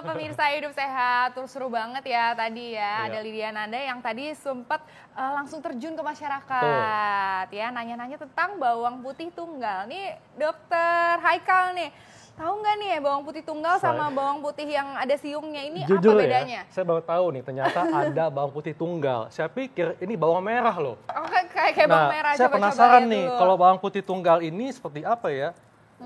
pemirsa Hidup Sehat, terus seru banget ya tadi ya. Iya. Ada Lydia Nanda yang tadi sempat langsung terjun ke masyarakat. Ya, nanya-nanya tentang bawang putih tunggal. Nih Dokter Haikal nih, tahu nggak nih ya bawang putih tunggal sama bawang putih yang ada siungnya ini Jujur apa bedanya? Ya, saya baru tahu nih ternyata ada bawang putih tunggal. Saya pikir ini bawang merah loh. Oh, kayak bawang merah. Saya Coba penasaran lihat nih dulu. kalau bawang putih tunggal ini seperti apa ya?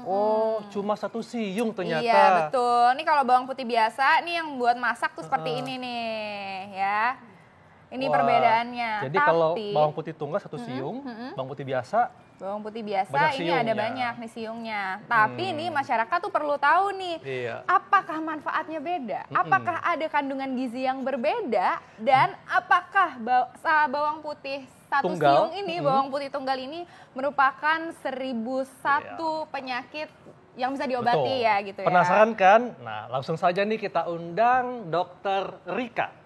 Oh, cuma satu siung ternyata. Iya, betul. Ini kalau bawang putih biasa, nih yang buat masak tuh seperti ini nih, ya. Ini Wah, perbedaannya. Jadi kalau bawang putih tunggal satu siung, bawang putih biasa bawang putih biasa banyak ini ada siungnya. banyak nih siungnya. Tapi nih masyarakat tuh perlu tahu nih, Iya. apakah manfaatnya beda? Apakah ada kandungan gizi yang berbeda? Dan apakah bawang putih satu Tunggal. siung ini, bawang putih tunggal ini merupakan 1001 penyakit yang bisa diobati betul. ya gitu ya. Penasaran kan? Nah, langsung saja nih kita undang Dokter Rika.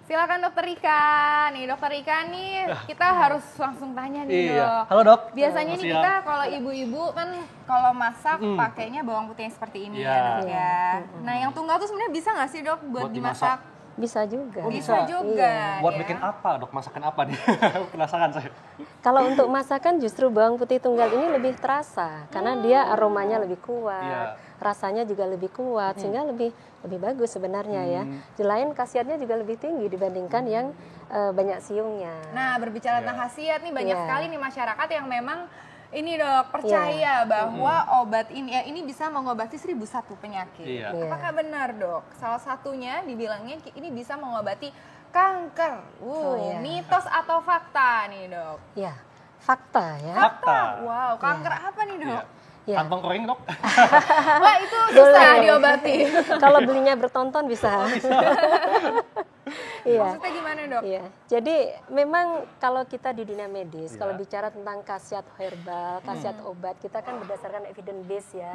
Silakan Dokter Rika. Nih Dokter Rika nih kita harus langsung tanya nih Iya. Dok. Halo Dok. Biasanya nih Siang. kita kalau ibu-ibu kan kalau masak pakainya bawang putih yang seperti ini Iya. ya Dok ya. Nah yang tunggal tuh sebenarnya bisa nggak sih Dok buat dimasak? Bisa juga. Oh, Bisa juga. Buat ya. bikin apa Dok? Masakan apa nih? Penasaran saya. Kalau untuk masakan justru bawang putih tunggal ini lebih terasa karena dia aromanya lebih kuat, Iya. rasanya juga lebih kuat sehingga lebih bagus sebenarnya ya. Selain khasiatnya juga lebih tinggi dibandingkan yang banyak siungnya. Nah berbicara tentang khasiat nih banyak Iya. sekali nih masyarakat yang memang ini Dok percaya bahwa obat ini bisa mengobati 1001 penyakit. Iya. Apakah benar Dok? Salah satunya dibilangnya ini bisa mengobati kanker. iya. Mitos atau fakta nih Dok? Ya, fakta ya. Fakta. Wow, kanker apa nih Dok? Iya. Ya. Kantong kering Dok. Wah itu susah Boleh. diobati. Kalau belinya bertonton bisa. Iya. Maksudnya gimana Dok? Iya, jadi memang kalau kita di dunia medis, kalau bicara tentang khasiat herbal, khasiat obat, kita kan berdasarkan evidence base ya,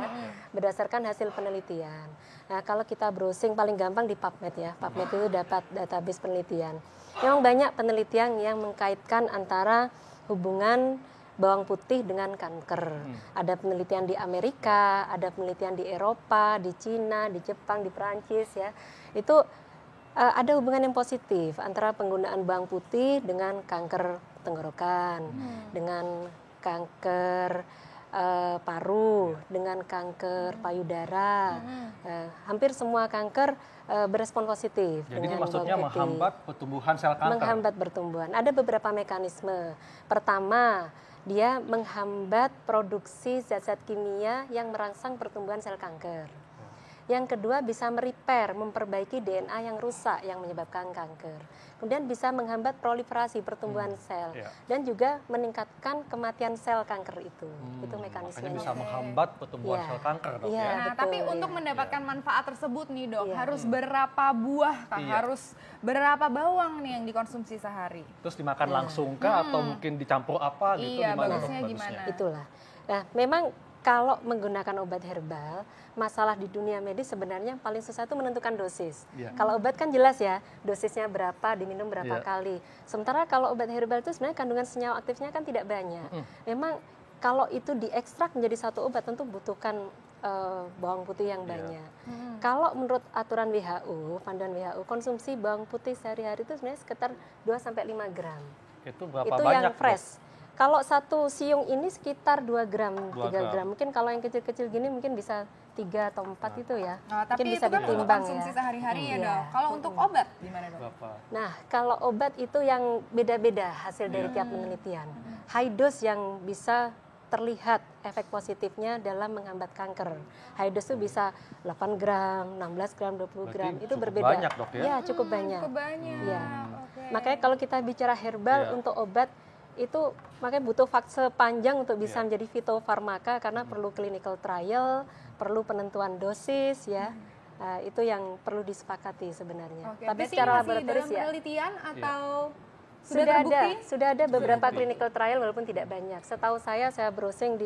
berdasarkan hasil penelitian. Nah, kalau kita browsing paling gampang di PubMed ya, PubMed itu dapat database penelitian. Memang banyak penelitian yang mengkaitkan antara hubungan bawang putih dengan kanker. Ada penelitian di Amerika, ada penelitian di Eropa, di Cina, di Jepang, di Perancis ya. Itu ada hubungan yang positif antara penggunaan bawang putih dengan kanker tenggorokan, dengan kanker paru, dengan kanker payudara. Hampir semua kanker berespon positif. Jadi ini dengan maksudnya bawang putih. menghambat pertumbuhan sel kanker. Menghambat pertumbuhan. Ada beberapa mekanisme. Pertama, dia menghambat produksi zat-zat kimia yang merangsang pertumbuhan sel kanker. Yang kedua bisa merepair, memperbaiki DNA yang rusak yang menyebabkan kanker. Kemudian bisa menghambat proliferasi pertumbuhan sel dan juga meningkatkan kematian sel kanker itu. Itu mekanismenya. Makanya bisa menghambat pertumbuhan Iya. sel kanker Dok Iya. ya. Nah, betul, tapi ya. untuk mendapatkan manfaat tersebut nih Dok, Iya. harus berapa buah kah? Iya. Harus berapa bawang nih yang dikonsumsi sehari? Terus dimakan langsung kah atau mungkin dicampur apa gitu? Iya, gimana Dok bagusnya bagusnya? gimana? Itulah. Nah, memang kalau menggunakan obat herbal, masalah di dunia medis sebenarnya yang paling susah itu menentukan dosis. Iya. Kalau obat kan jelas ya, dosisnya berapa, diminum berapa Iya. kali. Sementara kalau obat herbal itu sebenarnya kandungan senyawa aktifnya kan tidak banyak. Memang kalau itu diekstrak menjadi satu obat tentu butuhkan bawang putih yang banyak. Kalau menurut aturan WHO, panduan WHO, konsumsi bawang putih sehari-hari itu sebenarnya sekitar 2-5 gram. Itu berapa Itu banyak yang fresh. Kalau satu siung ini sekitar 2 gram, 2 3 gram. gram. Mungkin kalau yang kecil-kecil gini mungkin bisa 3 atau 4 itu ya. Nah, Mungkin tapi bisa itu kan untuk ditimbang konsumsi ya. sehari-hari ya Iya. Dok. Kalau untuk obat gimana Dok? Berapa? Nah, kalau obat itu yang beda-beda hasil dari tiap penelitian. High dose yang bisa terlihat efek positifnya dalam menghambat kanker. High dose itu bisa 8 gram, 16 gram, 20 gram. Berarti Itu cukup berbeda. banyak, Dok, ya? Iya, cukup banyak. Cukup banyak. Iya. Oke. Makanya kalau kita bicara herbal Iya. untuk obat itu makanya butuh fase panjang untuk bisa menjadi fitofarmaka karena perlu clinical trial, perlu penentuan dosis ya. Nah, itu yang perlu disepakati sebenarnya. Oke, Tapi berarti secara ini masih laboratoris dalam ya penelitian atau sudah ada, terbukti? sudah ada beberapa terbukti. clinical trial walaupun tidak banyak. Setahu saya browsing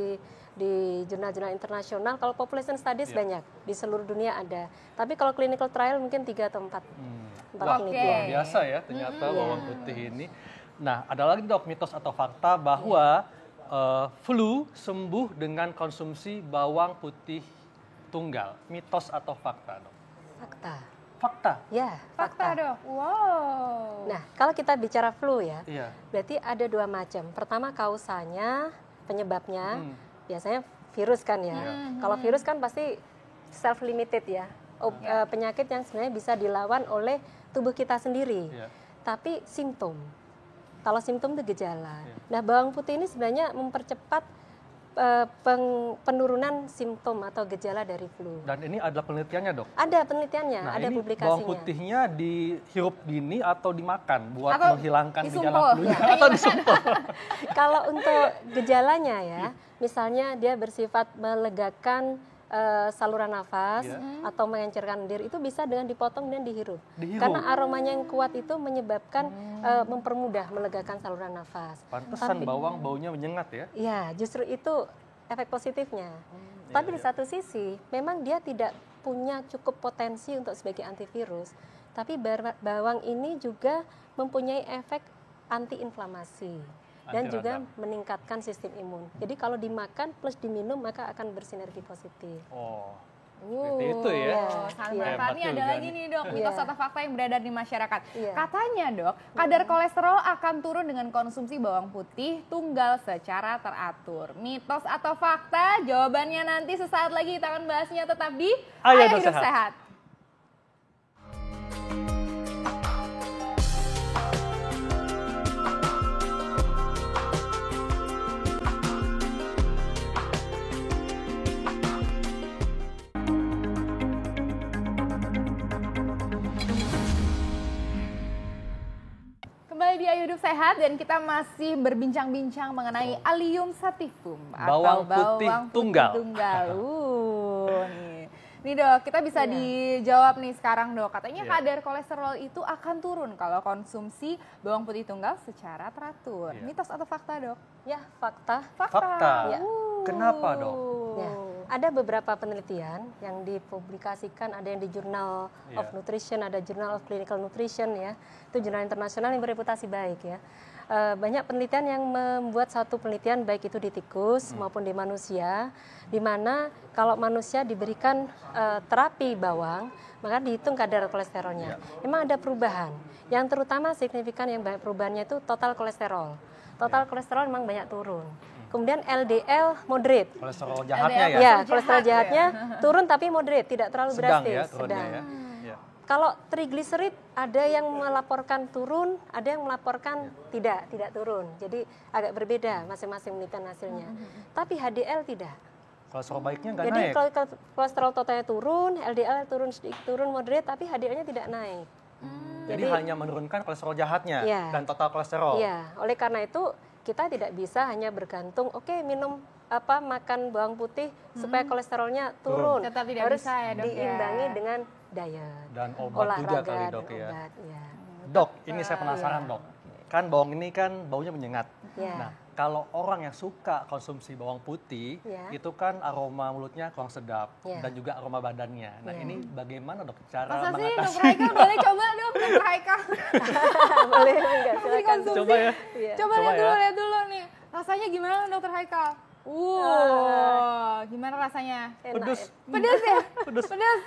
di jurnal-jurnal internasional, kalau population studies banyak di seluruh dunia ada. Tapi kalau clinical trial mungkin 3 atau 4. Wah, penelitian. luar biasa ya ternyata bawang putih ini. Nah, ada lagi Dok mitos atau fakta bahwa flu sembuh dengan konsumsi bawang putih tunggal. Mitos atau fakta Dok? Fakta. Fakta. Ya, Fakta dok. Wow. Nah, kalau kita bicara flu ya, Iya. berarti ada dua macam. Pertama kausanya, penyebabnya, Hmm. biasanya virus kan ya. Kalau virus kan pasti self limited ya. Penyakit yang sebenarnya bisa dilawan oleh tubuh kita sendiri. Iya. Tapi simptom. Kalau simptom itu gejala. Nah, bawang putih ini sebenarnya mempercepat penurunan simptom atau gejala dari flu. Dan ini adalah penelitiannya dok. Ada penelitiannya, Nah ada ini publikasinya. bawang putihnya dihirup gini atau dimakan buat Atau menghilangkan gejala disumpel. flunya atau disumpel? Kalau untuk gejalanya ya, misalnya dia bersifat melegakan saluran nafas atau mengencerkan diri, itu bisa dengan dipotong dan dihirup. Karena aromanya yang kuat itu menyebabkan mempermudah melegakan saluran nafas. Pantesan bawang baunya menyengat ya? Ya, justru itu efek positifnya. Tapi di satu sisi, memang dia tidak punya cukup potensi untuk sebagai antivirus. Tapi bawang ini juga mempunyai efek antiinflamasi. Dan juga meningkatkan sistem imun. Jadi kalau dimakan plus diminum maka akan bersinergi positif. Oh, seperti itu ya. Sangat manfaat. Ini ada lagi nih dok, mitos atau fakta yang beredar di masyarakat. Iya. Katanya dok, kadar kolesterol akan turun dengan konsumsi bawang putih tunggal secara teratur. Mitos atau fakta? Jawabannya nanti sesaat lagi kita akan bahasnya, tetap di Ayo Hidup Sehat. Kembali di Ayo Hidup Sehat dan kita masih berbincang-bincang mengenai Allium sativum Bawang atau putih bawang tunggal. Nih. Nih dok, kita bisa dijawab nih sekarang dok. Katanya Iya. kadar kolesterol itu akan turun kalau konsumsi bawang putih tunggal secara teratur. Iya. Mitos atau fakta dok? Ya, fakta. Fakta. Ya. Kenapa dok? Ya, ada beberapa penelitian yang dipublikasikan, ada yang di Journal of Nutrition, ada Journal of Clinical Nutrition ya, itu jurnal internasional yang bereputasi baik ya. Banyak penelitian yang membuat satu penelitian baik itu di tikus maupun di manusia, di mana kalau manusia diberikan terapi bawang, maka dihitung kadar kolesterolnya. Memang ada perubahan, yang terutama signifikan yang banyak perubahannya itu total kolesterol. Total kolesterol memang banyak turun. Kemudian LDL moderate. Kolesterol jahatnya ya? Ya, kolesterol jahatnya turun tapi moderate, tidak terlalu Sedang drastis. ya turunnya ya? Ya. Kalau trigliserid ada yang melaporkan turun, ada yang melaporkan tidak turun. Jadi agak berbeda masing-masing penelitian hasilnya. Tapi HDL tidak. Kolesterol baiknya nggak Jadi naik? kalau kolesterol totalnya turun, LDL turun sedikit, turun moderate, tapi HDL-nya tidak naik. Jadi hanya menurunkan kolesterol jahatnya Iya. dan total kolesterol? Iya, oleh karena itu kita tidak bisa hanya bergantung, minum makan bawang putih supaya kolesterolnya turun. Tetap tidak harus bisa ya, Dok, ya. diimbangi dengan diet, Dan obat juga kali dok ya? obat, ya. Dok, ini saya penasaran dok. Kan bawang ini kan baunya menyengat. Ya. Nah, kalau orang yang suka konsumsi bawang putih, Ya. itu kan aroma mulutnya kurang sedap Ya. dan juga aroma badannya. Nah, Ya. ini bagaimana dok cara Masa sih mengatasi? dokter Haikal boleh coba dok, dokter Haikal. Boleh enggak? Masih Silakan. konsumsi. Coba ya. Iya. Coba Coba ya. lihat dulu nih. Rasanya gimana dokter Haikal? Gimana rasanya? Enak, Pedes. Pedas ya? Pedes. Pedas.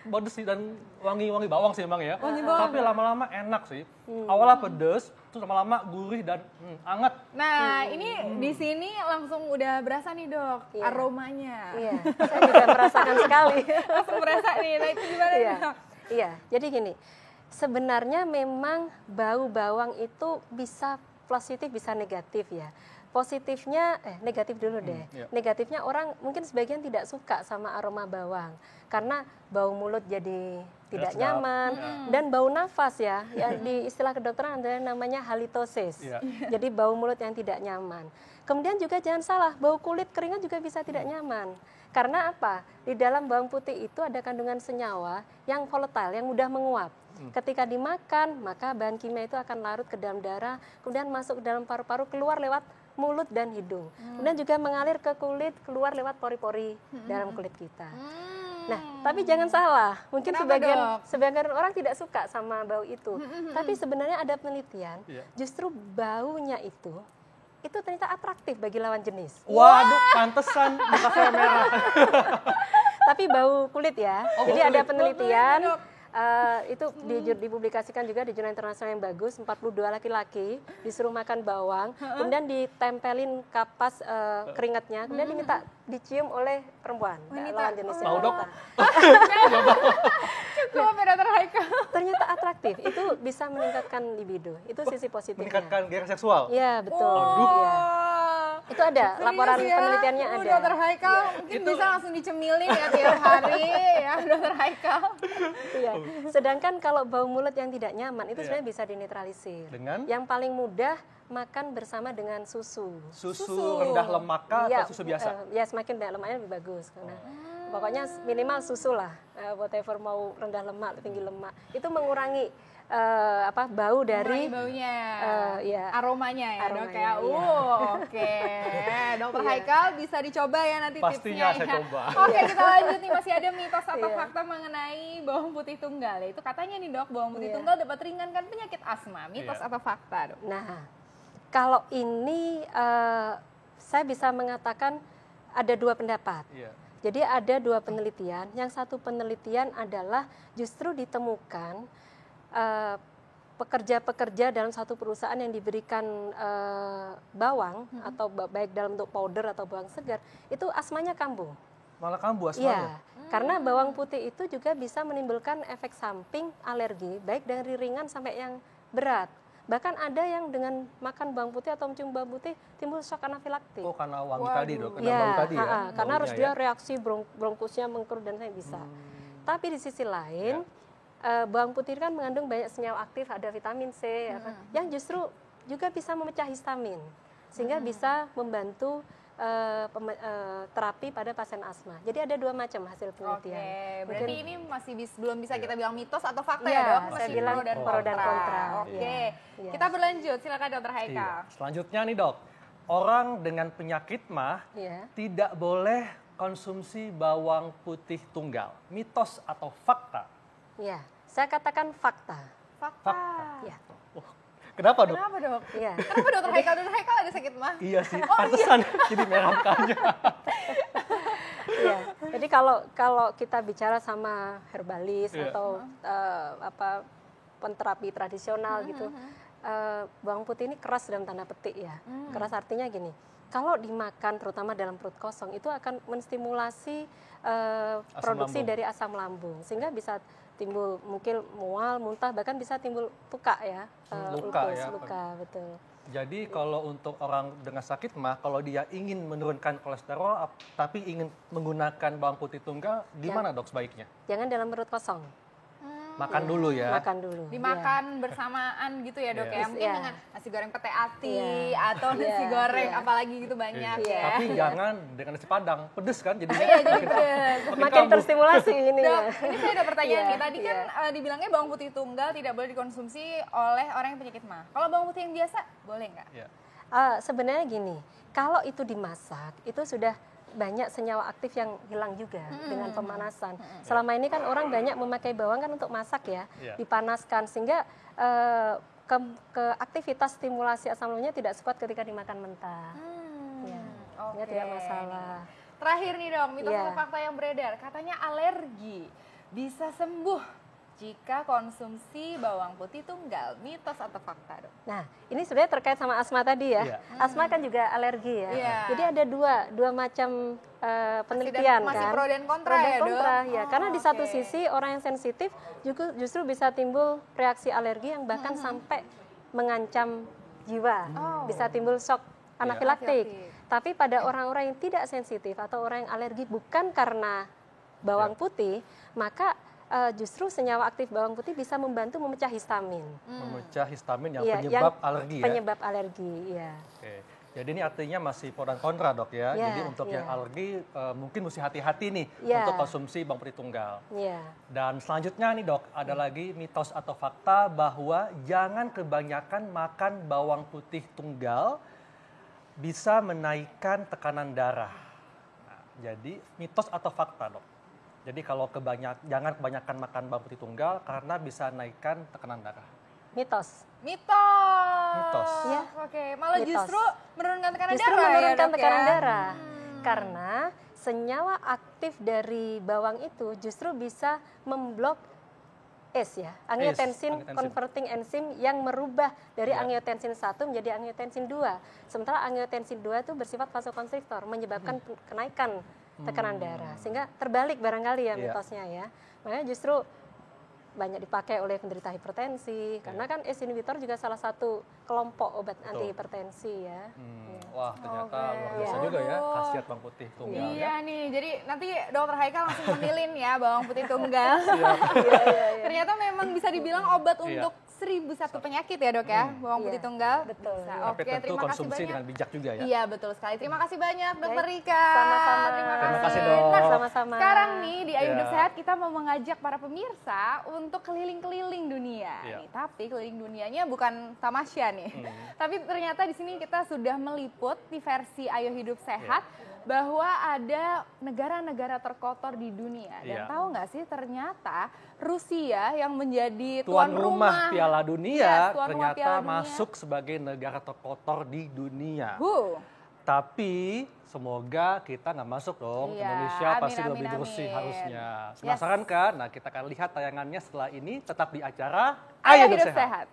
Pedes sih dan wangi-wangi bawang sih emang ya. Wangi bawang. Tapi lama-lama enak sih. Awalnya pedes, terus lama-lama gurih dan anget. Nah, ini di sini langsung udah berasa nih dok, Iya. aromanya. Iya, saya juga merasakan sekali. Langsung berasa nih, nah itu gimana nih Iya. dok? Iya, jadi gini, sebenarnya memang bau bawang itu bisa positif, bisa negatif ya. Positifnya, negatif dulu deh. iya. Negatifnya orang mungkin sebagian tidak suka sama aroma bawang. Karena bau mulut jadi tidak sedap. nyaman. Dan bau nafas ya, yang di istilah kedokteran ada namanya halitosis. Iya. Jadi bau mulut yang tidak nyaman. Kemudian juga jangan salah, bau kulit keringat juga bisa tidak nyaman. Karena apa? Di dalam bawang putih itu ada kandungan senyawa yang volatile, yang mudah menguap. Ketika dimakan, maka bahan kimia itu akan larut ke dalam darah, kemudian masuk ke dalam paru-paru, keluar lewat mulut dan hidung. Kemudian juga mengalir ke kulit, keluar lewat pori-pori dalam kulit kita. Nah, tapi jangan salah, mungkin Kenapa, sebagian orang tidak suka sama bau itu. Tapi sebenarnya ada penelitian, Iya. justru baunya itu ternyata atraktif bagi lawan jenis. Waduh, pantesan muka saya merah. Tapi bau kulit ya. Oh, Jadi bau ada kulit. penelitian Bau kulit, Dok. itu dipublikasikan juga di jurnal internasional yang bagus. 42 laki-laki disuruh makan bawang, kemudian ditempelin kapas keringatnya, kemudian diminta dicium oleh perempuan, lawan jenisnya. Mau, Dok? wanita. Cukup ya Dokter Haikal. Ternyata atraktif, itu bisa meningkatkan libido. Itu sisi positifnya. Meningkatkan gairah seksual. Iya, betul. Aduh. Iya. Itu ada, laporan Serius ya? penelitiannya ada. Dokter Haikal mungkin bisa langsung dicemilin ya tiap hari ya Dokter Haikal. Iya. Sedangkan kalau bau mulut yang tidak nyaman itu Iya. sebenarnya bisa dinetralisir. Dengan? Yang paling mudah makan bersama dengan susu. Susu rendah lemak kah Iya, atau susu biasa? ya semakin banyak lemaknya lebih bagus karena pokoknya minimal susu lah. Whatever mau rendah lemak, tinggi lemak. Itu mengurangi bau dari Mengurangi baunya, ya. aromanya ya Dok Aromanya, ya. iya. Oke, Dokter Haikal bisa dicoba ya nanti Pastinya tipsnya saya ya. coba. Oke, kita lanjut nih, masih ada mitos atau Iya. fakta mengenai bawang putih tunggal. Itu katanya nih Dok, bawang putih Iya. tunggal dapat ringankan penyakit asma. Mitos Iya. atau fakta Dok? Nah, kalau ini saya bisa mengatakan ada dua pendapat. Iya. Jadi ada dua penelitian. Yang satu penelitian adalah justru ditemukan pekerja-pekerja dalam satu perusahaan yang diberikan bawang atau baik dalam bentuk powder atau bawang segar, itu asmanya kambuh. Malah kambuh Iya, asmanya. karena bawang putih itu juga bisa menimbulkan efek samping alergi, baik dari ringan sampai yang berat. Bahkan ada yang dengan makan bawang putih atau mencium bawang putih timbul shock anafilaktik. Oh, karena wangi Waduh. tadi, Dok. Karena bau tadi ya. karena harus Baunya dia ya. reaksi bronkusnya mengkerut dan saya bisa. Tapi di sisi lain, bawang putih kan mengandung banyak senyawa aktif, ada vitamin C, yang justru juga bisa memecah histamin, sehingga bisa membantu terapi pada pasien asma. Jadi ada dua macam hasil penelitian. Oke, berarti ini masih belum bisa kita bilang mitos atau fakta Iya, ya Dok? saya Masih bilang pro dan kontra. Oke, Iya, iya. kita berlanjut. Silakan Dokter Haikal. Iya. Selanjutnya nih, Dok. Orang dengan penyakit mah Iya. tidak boleh konsumsi bawang putih tunggal. Mitos atau fakta? Ya, saya katakan fakta. Fakta. Ya, Kenapa, Dok? Kenapa Dok? iya. Kenapa Dokter Haikal? Dokter Haikal ada sakit mah? Iya sih, pantesan jadi merah mukanya. Iya. Jadi kalau kita bicara sama herbalis Iya. atau penterapi tradisional gitu, bawang putih ini keras dalam tanda petik ya. Keras artinya gini, kalau dimakan terutama dalam perut kosong itu akan menstimulasi produksi lambung. dari asam lambung sehingga bisa timbul mungkin mual, muntah, bahkan bisa timbul luka ya. Luka ulkus, ya. luka, betul. Jadi kalau untuk orang dengan sakit mah, kalau dia ingin menurunkan kolesterol tapi ingin menggunakan bawang putih tunggal, gimana Dok sebaiknya? Jangan dalam perut kosong. Makan dulu ya. Makan dulu. Dimakan bersamaan gitu ya Dok Iya. ya? Mungkin Iya. dengan nasi goreng pete ati Iya. atau nasi Iya, goreng iya. apalagi gitu banyak Iya. ya. Tapi jangan dengan nasi padang, pedes kan jadinya. Iya, jadi pedes. Makin terstimulasi ini Dok, ya. ini saya ada pertanyaan Iya, nih. Tadi kan dibilangnya bawang putih tunggal tidak boleh dikonsumsi oleh orang yang penyakit mah. Kalau bawang putih yang biasa boleh nggak? Iya. Sebenarnya gini, kalau itu dimasak, itu sudah banyak senyawa aktif yang hilang juga dengan pemanasan. Selama ini kan orang banyak memakai bawang kan untuk masak ya, Iya. dipanaskan sehingga ke aktivitas stimulasi asam lambungnya tidak sekuat ketika dimakan mentah. Ya, sehingga tidak masalah. Terakhir nih dong, mitos Iya. atau fakta yang beredar. Katanya alergi bisa sembuh jika konsumsi bawang putih tunggal. Mitos atau fakta dong? Nah, ini sebenarnya terkait sama asma tadi ya. Iya. Asma kan juga alergi ya. Iya. Jadi ada dua macam penelitian masih kan. pro dan kontra Pro dan ya, Dok? kontra, ya. Oh, Karena di satu oke. sisi orang yang sensitif justru bisa timbul reaksi alergi yang bahkan sampai mengancam jiwa. Oh. Bisa timbul shock anafilaktik. Anafilaktik. Tapi pada orang-orang yang tidak sensitif atau orang yang alergi bukan karena bawang putih, maka justru senyawa aktif bawang putih bisa membantu memecah histamin. Memecah histamin yang Iya, penyebab alergi ya. Penyebab alergi, ya. Oke. Jadi ini artinya masih pro dan kontra Dok ya. Iya, Jadi untuk iya. yang alergi mungkin mesti hati-hati nih Iya. untuk konsumsi bawang putih tunggal. Iya. Dan selanjutnya nih Dok, ada lagi mitos atau fakta bahwa jangan kebanyakan makan bawang putih tunggal bisa menaikkan tekanan darah. Nah, jadi mitos atau fakta Dok? Jadi kalau jangan kebanyakan makan bawang putih tunggal karena bisa naikkan tekanan darah. Mitos. Mitos. Iya. Oke, malah Mitos. justru menurunkan tekanan Justru darah ya, menurunkan Dok, tekanan ya? darah. Karena senyawa aktif dari bawang itu justru bisa memblok ACE ya, angiotensin converting enzim yang merubah dari angiotensin 1 menjadi angiotensin 2. Sementara angiotensin 2 itu bersifat vasokonstriktor, menyebabkan kenaikan tekanan darah. Sehingga terbalik barangkali ya mitosnya ya. Makanya justru banyak dipakai oleh penderita hipertensi, karena kan ACE inhibitor juga salah satu kelompok obat anti hipertensi ya. Wah, ternyata luar biasa juga ya khasiat bawang putih tunggal. Iya nih, jadi nanti Dokter Haikal langsung memilih ya bawang putih tunggal. Ternyata memang bisa dibilang obat untuk 1001 penyakit ya dok ya, bawang putih tunggal. Betul. Tapi Oke, tentu terima kasih konsumsi banyak. dengan bijak juga ya. Iya betul sekali. Terima kasih banyak Dokter Rika. Sama-sama. Terima kasih, Dok. Nah, Sama-sama. sekarang nih di Ayo Hidup Iya. Sehat kita mau mengajak para pemirsa untuk keliling-keliling dunia. Iya. Nih, tapi keliling dunianya bukan tamasya nih. Tapi ternyata di sini kita sudah meliput di versi Ayo Hidup Sehat bahwa ada negara-negara terkotor di dunia. Dan Iya. tahu nggak sih ternyata Rusia yang menjadi Tuan rumah Piala Dunia tuan rumah ternyata Piala Dunia. masuk sebagai negara terkotor di dunia. Tapi semoga kita nggak masuk dong. Iya, Indonesia amin, pasti amin, lebih bersih amin. harusnya. Yes. Penasaran kan? Nah, kita akan lihat tayangannya setelah ini tetap di acara Ayo Hidup Sehat.